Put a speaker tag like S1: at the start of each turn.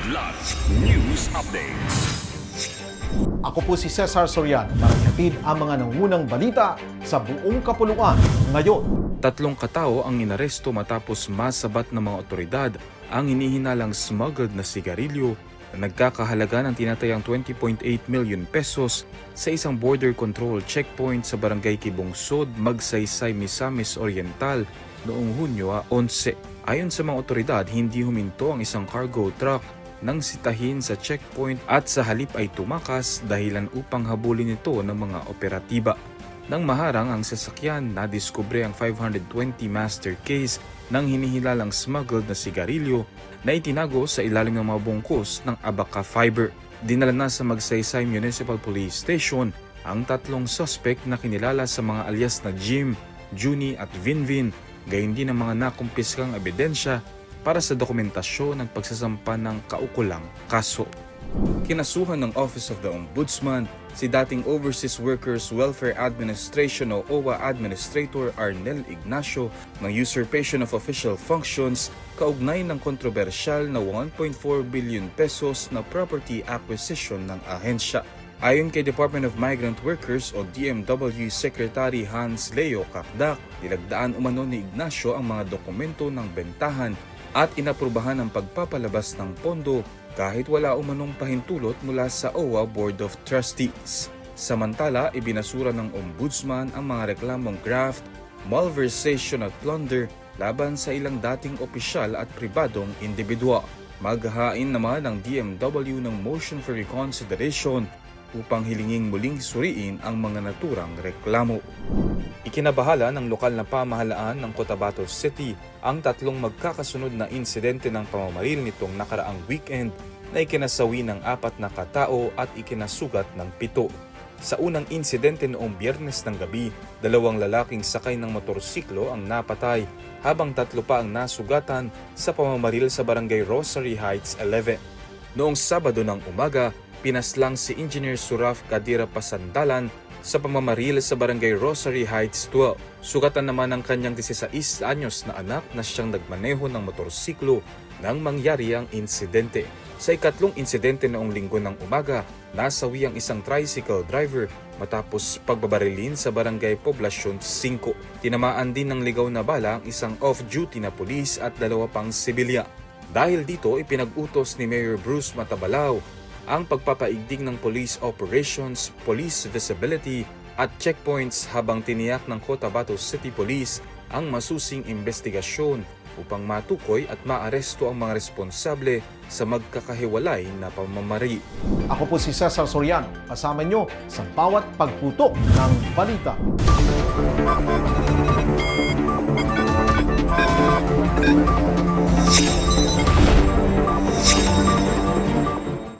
S1: Kidlat News Updates.
S2: Ako po si Cesar Soriano para hatid ang mga nangungunang balita sa buong kapuluan ngayon.
S3: 3 katao ang inaresto matapos masabat ng mga otoridad ang hinihinalang smuggled na sigarilyo na nagkakahalaga ng tinatayang 20.8 million pesos sa isang border control checkpoint sa barangay Kibungsod, Magsaysay, Misamis Oriental noong Hunyo 11. Ayon sa mga otoridad, hindi huminto ang isang cargo truck nang sitahin sa checkpoint at sa halip ay tumakas dahilan upang habulin ito ng mga operatiba. Nang maharang ang sasakyan, nadiskubre ang 520 master case ng hinihilalang smuggled na sigarilyo na itinago sa ilalim ng mga bungkus ng abaca fiber. Dinala na sa Magsaysay Municipal Police Station ang 3 suspect na kinilala sa mga alias na Jim, Juni at Vinvin, gayon din ang mga nakumpiskang ebidensya para sa dokumentasyon ng pagsasampa ng kaukulang kaso. Kinasuhan ng Office of the Ombudsman si dating Overseas Workers Welfare Administration o OWA Administrator Arnel Ignacio ng usurpation of official functions kaugnay ng kontrobersyal na 1.4 billion pesos na property acquisition ng ahensya. Ayon kay Department of Migrant Workers o DMW Secretary Hans Leo Kakdak, nilagdaan umano ni Ignacio ang mga dokumento ng bentahan at inaprubahan ang pagpapalabas ng pondo kahit wala umanong pahintulot mula sa OWA Board of Trustees. Samantala, ibinasura ng Ombudsman ang mga reklamong graft, malversation at plunder laban sa ilang dating opisyal at pribadong individual. Maghahain naman ang DMW ng motion for reconsideration upang hilinging muling suriin ang mga naturang reklamo. Ikinabahala ng lokal na pamahalaan ng Cotabato City ang 3 magkakasunod na insidente ng pamamaril nitong nakaraang weekend na ikinasawi ng 4 na katao at ikinasugat ng 7. Sa unang insidente noong Biyernes ng gabi, 2 lalaking sakay ng motorsiklo ang napatay habang 3 pa ang nasugatan sa pamamaril sa barangay Rosary Heights 11. Noong Sabado ng umaga, pinaslang si Engineer Suraf Kadira Pasandalan sa pamamaril sa barangay Rosary Heights 12. Sugatan naman ang kanyang 16 anyos na anak na siyang nagmaneho ng motorsiklo nang mangyari ang insidente. Sa ikatlong insidente noong Linggo ng umaga, nasawi ang isang tricycle driver matapos pagbabarilin sa barangay Poblacion 5. Tinamaan din ng ligaw na bala ang isang off-duty na pulis at 2 pang sibilya. Dahil dito, ipinag-utos ni Mayor Bruce Matabalao ang pagpapaigting ng police operations, police visibility at checkpoints habang tiniyak ng Cotabato City Police ang masusing investigasyon upang matukoy at maaresto ang mga responsable sa magkakahiwalay na pamamaril.
S2: Ako po si Cesar Soriano, kasama nyo sa bawat pagputok ng balita.